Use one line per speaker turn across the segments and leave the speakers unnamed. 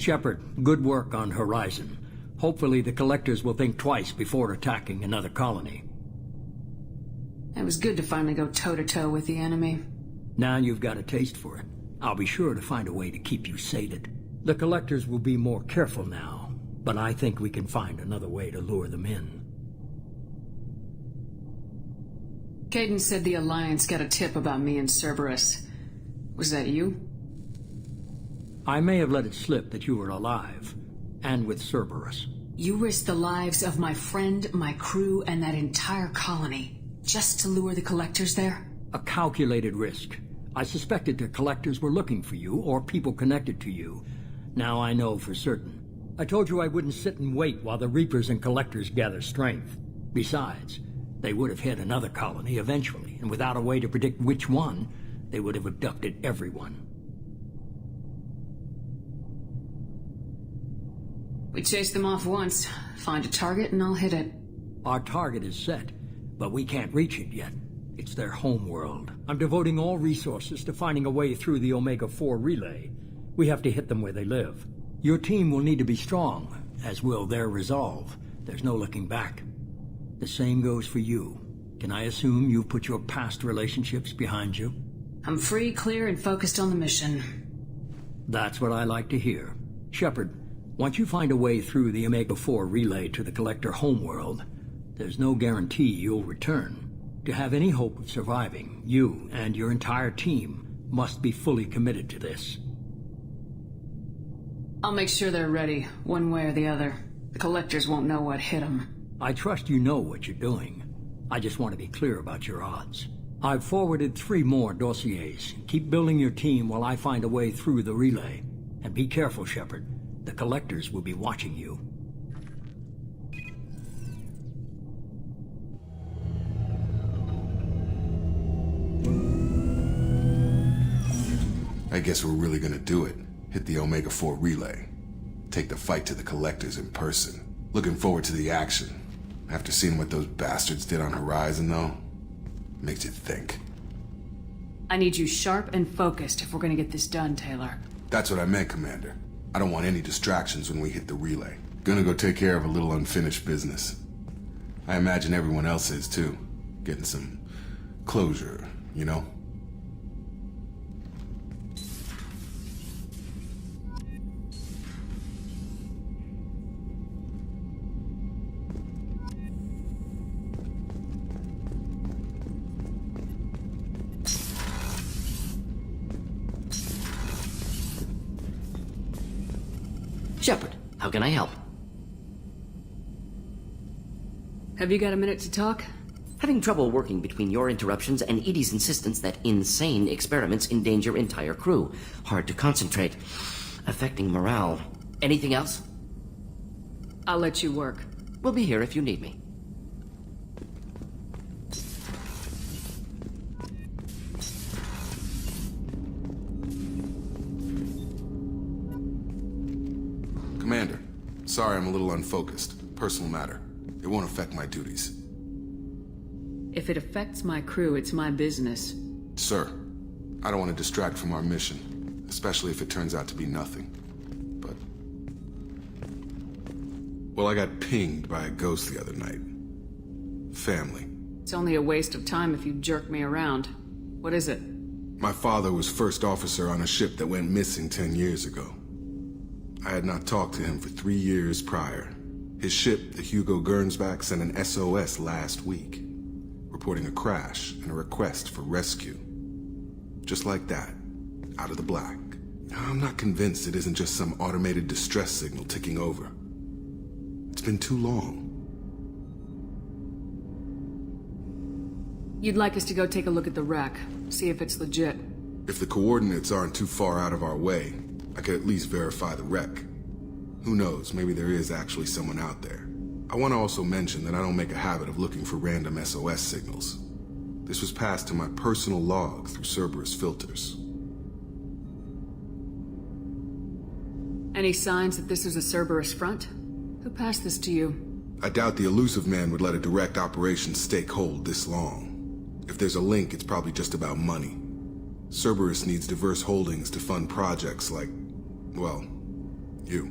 Shepard, good work on Horizon. Hopefully the Collectors will think twice before attacking another colony.
It was good to finally go toe-to-toe with the enemy.
Now you've got a taste for it. I'll be sure to find a way to keep you sated. The Collectors will be more careful now, but I think we can find another way to lure them in.
Caden said the Alliance got a tip about me and Cerberus. Was that you?
I may have let it slip that you were alive, and with Cerberus.
You risked the lives of my friend, my crew, and that entire colony, just to lure the Collectors there?
A calculated risk. I suspected the Collectors were looking for you, or people connected to you. Now I know for certain. I told you I wouldn't sit and wait while the Reapers and Collectors gather strength. Besides, they would have hit another colony eventually, and without a way to predict which one, they would have abducted everyone.
We chase them off once, find a target and I'll hit it.
Our target is set, but we can't reach it yet. It's their home world. I'm devoting all resources to finding a way through the Omega-4 relay. We have to hit them where they live. Your team will need to be strong, as will their resolve. There's no looking back. The same goes for you. Can I assume you've put your past relationships behind you?
I'm free, clear, and focused on the mission.
That's what I like to hear. Shepard, once you find a way through the Omega-4 relay to the Collector homeworld, there's no guarantee you'll return. To have any hope of surviving, you and your entire team must be fully committed to this.
I'll make sure they're ready, one way or the other. The Collectors won't know what hit them.
I trust you know what you're doing. I just want to be clear about your odds. I've forwarded 3 more dossiers. Keep building your team while I find a way through the relay. And be careful, Shepard. The Collectors will be watching you.
I guess we're really gonna do it. Hit the Omega-4 relay. Take the fight to the Collectors in person. Looking forward to the action. After seeing what those bastards did on Horizon, though, makes you think.
I need you sharp and focused if we're gonna get this done, Taylor.
That's what I meant, Commander. I don't want any distractions when we hit the relay. Gonna go take care of a little unfinished business. I imagine everyone else is, too. Getting some closure, you know?
Shepard, how can I help?
Have you got a minute to talk?
Having trouble working between your interruptions and Edie's insistence that insane experiments endanger entire crew. Hard to concentrate. Affecting morale. Anything else?
I'll let you work.
We'll be here if you need me.
Commander, sorry I'm a little unfocused. Personal matter. It won't affect my duties.
If it affects my crew, it's my business.
Sir, I don't want to distract from our mission, especially if it turns out to be nothing. But... well, I got pinged by a ghost the other night. Family.
It's only a waste of time if you jerk me around. What is it?
My father was first officer on a ship that went missing 10 years ago. I had not talked to him for 3 years prior. His ship, the Hugo Gernsback, sent an SOS last week, reporting a crash and a request for rescue. Just like that, out of the black. I'm not convinced it isn't just some automated distress signal ticking over. It's been too long.
You'd like us to go take a look at the wreck, see if it's legit.
If the coordinates aren't too far out of our way, I could at least verify the wreck. Who knows, maybe there is actually someone out there. I want to also mention that I don't make a habit of looking for random SOS signals. This was passed to my personal log through Cerberus filters.
Any signs that this is a Cerberus front? Who passed this to you?
I doubt the elusive man would let a direct operations stake hold this long. If there's a link, it's probably just about money. Cerberus needs diverse holdings to fund projects like, well, You.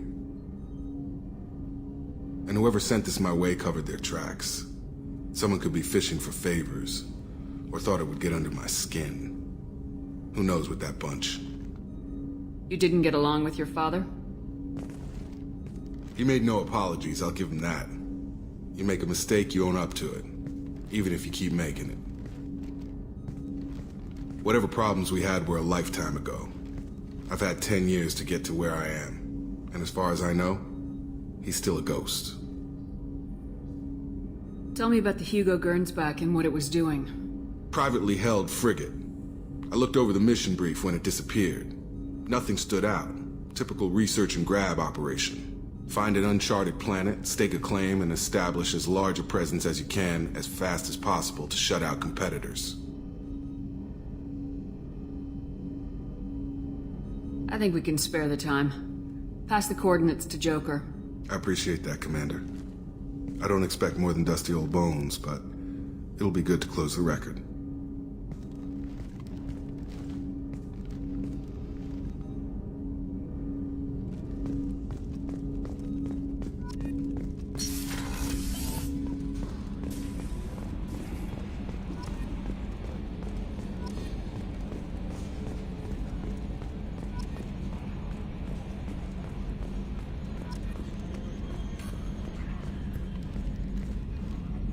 And whoever sent this my way covered their tracks. Someone could be fishing for favors, or thought it would get under my skin. Who knows with that bunch?
You didn't get along with your father?
He made no apologies, I'll give him that. You make a mistake, you own up to it. Even if you keep making it. Whatever problems we had were a lifetime ago. I've had 10 years to get to where I am. And as far as I know, he's still a ghost.
Tell me about the Hugo Gernsback and what it was doing.
Privately held frigate. I looked over the mission brief when it disappeared. Nothing stood out. Typical research and grab operation. Find an uncharted planet, stake a claim, and establish as large a presence as you can as fast as possible to shut out competitors.
I think we can spare the time. Pass the coordinates to Joker.
I appreciate that, Commander. I don't expect more than dusty old bones, but it'll be good to close the record.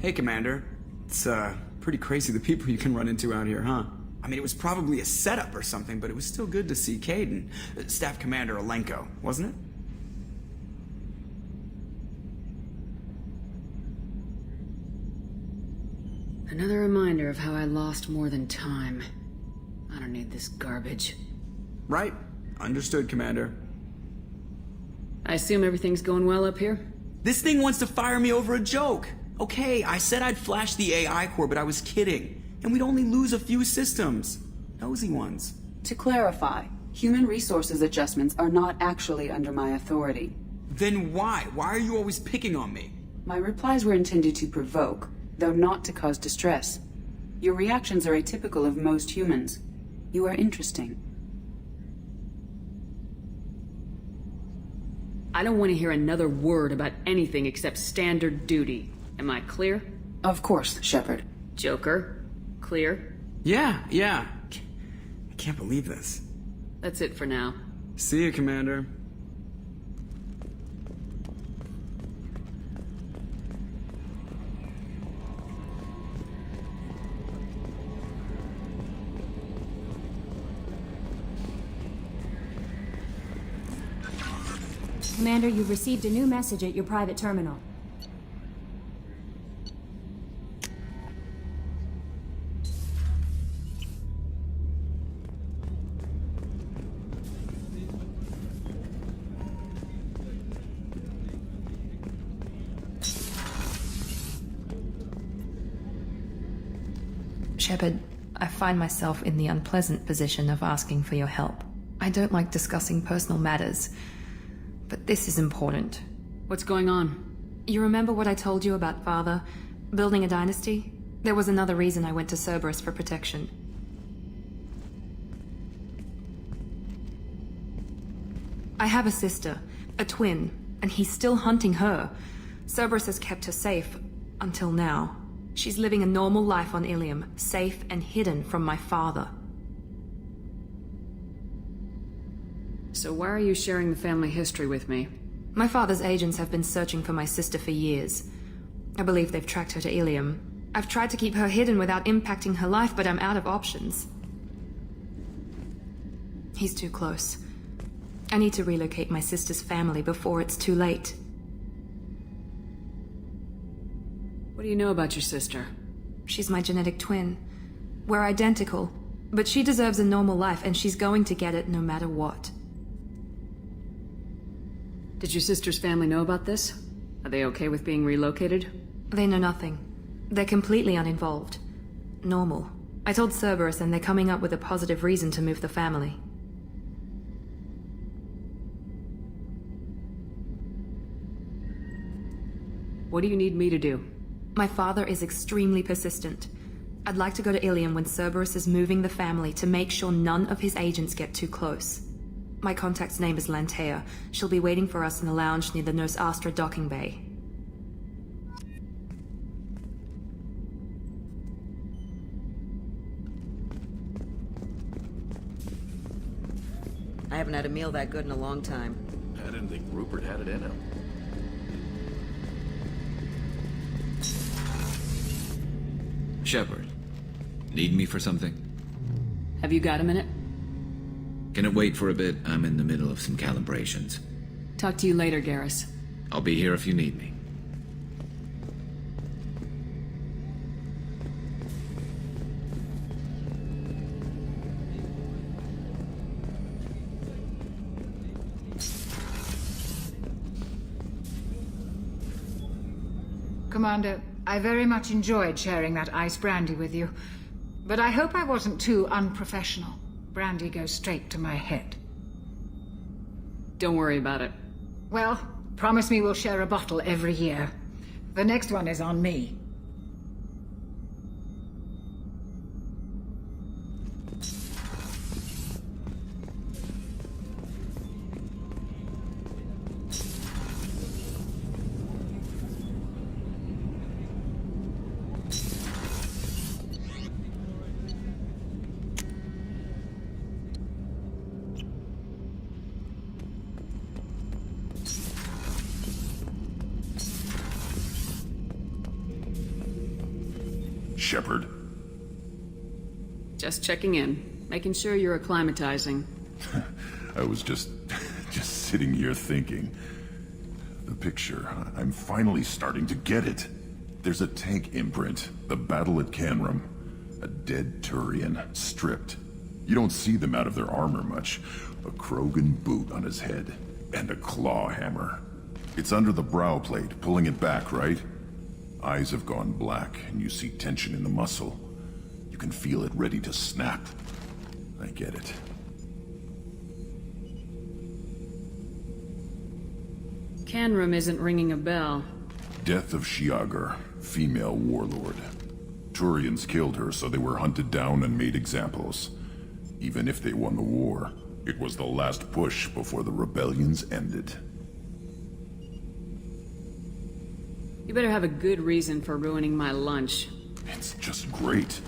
Hey, Commander. It's, pretty crazy the people you can run into out here, huh? I mean, it was probably a setup or something, but it was still good to see Cade and Staff Commander Alenko, wasn't it?
Another reminder of how I lost more than time. I don't need this garbage.
Right. Understood, Commander.
I assume everything's going well up here?
This thing wants to fire me over a joke. Okay, I said I'd flash the AI core, but I was kidding. And we'd only lose a few systems. Nosy ones.
To clarify, human resources adjustments are not actually under my authority.
Then why? Why are you always picking on me?
My replies were intended to provoke, though not to cause distress. Your reactions are atypical of most humans. You are interesting.
I don't want to hear another word about anything except standard duty. Am I clear?
Of course, Shepard.
Joker, clear?
Yeah. I can't believe this.
That's it for now.
See you, Commander.
Commander, you've received a new message at your private terminal.
Shepard, I find myself in the unpleasant position of asking for your help. I don't like discussing personal matters, but this is important.
What's going on?
You remember what I told you about Father? Building a dynasty? There was another reason I went to Cerberus for protection. I have a sister, a twin, and he's still hunting her. Cerberus has kept her safe, until now. She's living a normal life on Ilium, safe and hidden from my father.
So why are you sharing the family history with me?
My father's agents have been searching for my sister for years. I believe they've tracked her to Ilium. I've tried to keep her hidden without impacting her life, but I'm out of options. He's too close. I need to relocate my sister's family before it's too late.
What do you know about your sister?
She's my genetic twin. We're identical, but she deserves a normal life, and she's going to get it no matter what.
Did your sister's family know about this? Are they okay with being relocated?
They know nothing. They're completely uninvolved. Normal. I told Cerberus, and they're coming up with a positive reason to move the family.
What do you need me to do?
My father is extremely persistent. I'd like to go to Ilium when Cerberus is moving the family to make sure none of his agents get too close. My contact's name is Lantea. She'll be waiting for us in the lounge near the Nos Astra docking bay.
I haven't had a meal that good in a long time.
I didn't think Rupert had it in him.
Shepard, need me for something?
Have you got a minute?
Can it wait for a bit? I'm in the middle of some calibrations.
Talk to you later, Garrus.
I'll be here if you need me.
Commander, I very much enjoyed sharing that ice brandy with you. But I hope I wasn't too unprofessional. Brandy goes straight to my head.
Don't worry about it.
Well, promise me we'll share a bottle every year. The next one is on me.
Shepard.
Just checking in. Making sure you're acclimatizing.
I was just sitting here thinking. The picture, I'm finally starting to get it. There's a tank imprint, the battle at Canrum. A dead Turian, stripped. You don't see them out of their armor much. A Krogan boot on his head, and a claw hammer. It's under the brow plate, pulling it back, right? Eyes have gone black, and you see tension in the muscle. You can feel it ready to snap. I get it.
Canrum isn't ringing a bell.
Death of Shiagar, female warlord. Turians killed her, so they were hunted down and made examples. Even if they won the war, it was the last push before the rebellions ended.
You better have a good reason for ruining my lunch.
It's just great.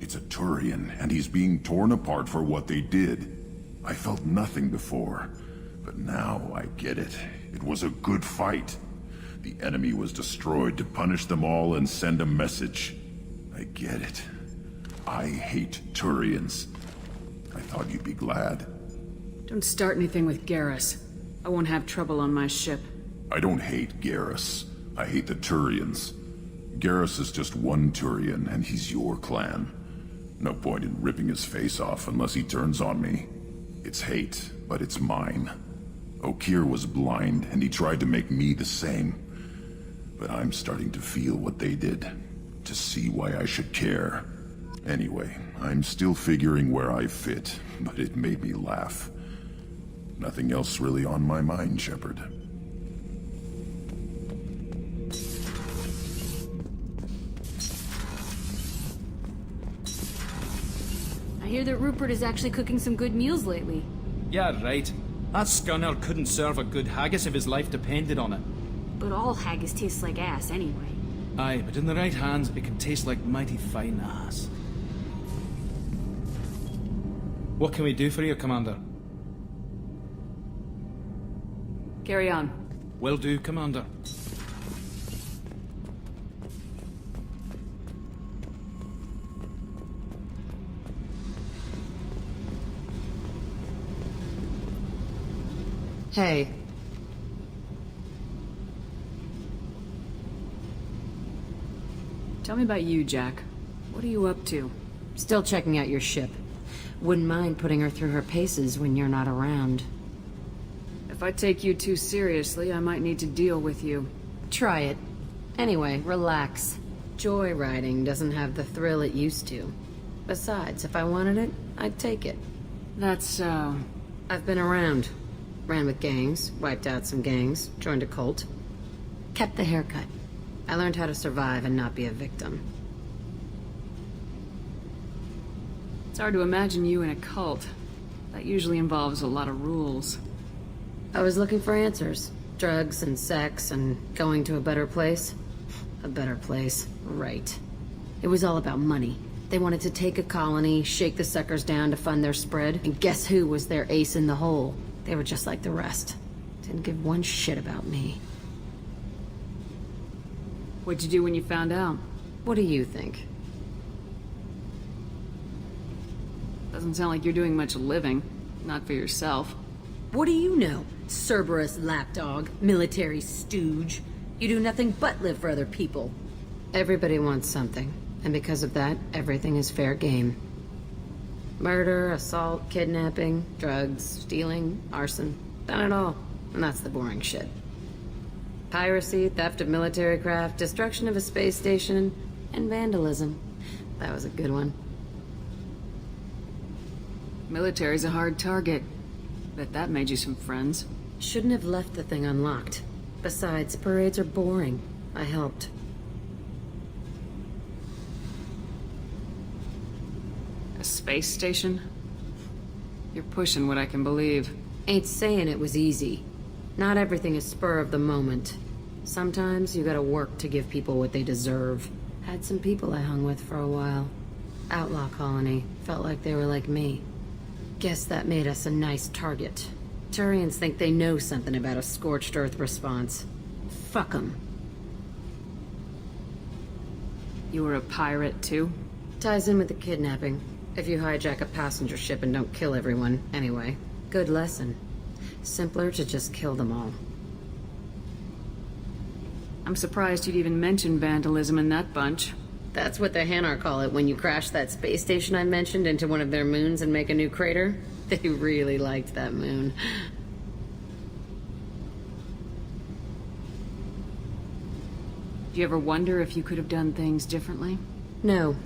It's a Turian, and he's being torn apart for what they did. I felt nothing before, but now I get it. It was a good fight. The enemy was destroyed to punish them all and send a message. I get it. I hate Turians. I thought you'd be glad.
Don't start anything with Garrus. I won't have trouble on my ship.
I don't hate Garrus. I hate the Turians. Garrus is just one Turian, and he's your clan. No point in ripping his face off unless he turns on me. It's hate, but it's mine. Okeer was blind, and he tried to make me the same. But I'm starting to feel what they did, to see why I should care. Anyway, I'm still figuring where I fit, but it made me laugh. Nothing else really on my mind, Shepard.
I hear that Rupert is actually cooking some good meals lately.
Yeah, right. That scunner couldn't serve a good haggis if his life depended on it.
But all haggis tastes like ass anyway.
Aye, but in the right hands, it can taste like mighty fine ass. What can we do for you, Commander?
Carry on.
Will do, Commander.
Hey. Tell me about you, Jack. What are you up to?
Still checking out your ship. Wouldn't mind putting her through her paces when you're not around.
If I take you too seriously, I might need to deal with you.
Try it. Anyway, relax. Joyriding doesn't have the thrill it used to. Besides, if I wanted it, I'd take it.
That's so...
I've been around. Ran with gangs, wiped out some gangs, joined a cult. Kept the haircut. I learned how to survive and not be a victim.
It's hard to imagine you in a cult. That usually involves a lot of rules.
I was looking for answers. Drugs and sex and going to a better place. A better place, right. It was all about money. They wanted to take a colony, shake the suckers down to fund their spread, and guess who was their ace in the hole? They were just like the rest. Didn't give one shit about me.
What'd you do when you found out?
What do you think?
Doesn't sound like you're doing much living. Not for yourself.
What do you know? Cerberus lapdog, military stooge. You do nothing but live for other people. Everybody wants something, and because of that, everything is fair game. Murder, assault, kidnapping, drugs, stealing, arson. Done it all. And that's the boring shit. Piracy, theft of military craft, destruction of a space station, and vandalism. That was a good one.
Military's a hard target. Bet that made you some friends.
Shouldn't have left the thing unlocked. Besides, parades are boring. I helped.
A space station? You're pushing what I can believe.
Ain't saying it was easy. Not everything is spur of the moment. Sometimes you gotta work to give people what they deserve. Had some people I hung with for a while. Outlaw colony. Felt like they were like me. Guess that made us a nice target. Turians think they know something about a scorched earth response. Fuck 'em.
You were a pirate, too?
Ties in with the kidnapping. If you hijack a passenger ship and don't kill everyone, anyway. Good lesson. Simpler to just kill them all.
I'm surprised you'd even mention vandalism in that bunch.
That's what the Hanar call it when you crash that space station I mentioned into one of their moons and make a new crater. They really liked that moon.
Do you ever wonder if you could have done things differently?
No.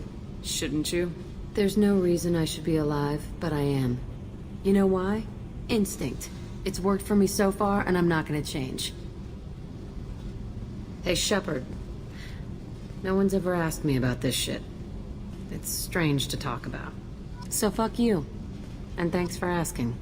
Shouldn't you?
There's no reason I should be alive, but I am. You know why? Instinct. It's worked for me so far, and I'm not gonna change. Hey, Shepard. No one's ever asked me about this shit. It's strange to talk about. So fuck you. And thanks for asking.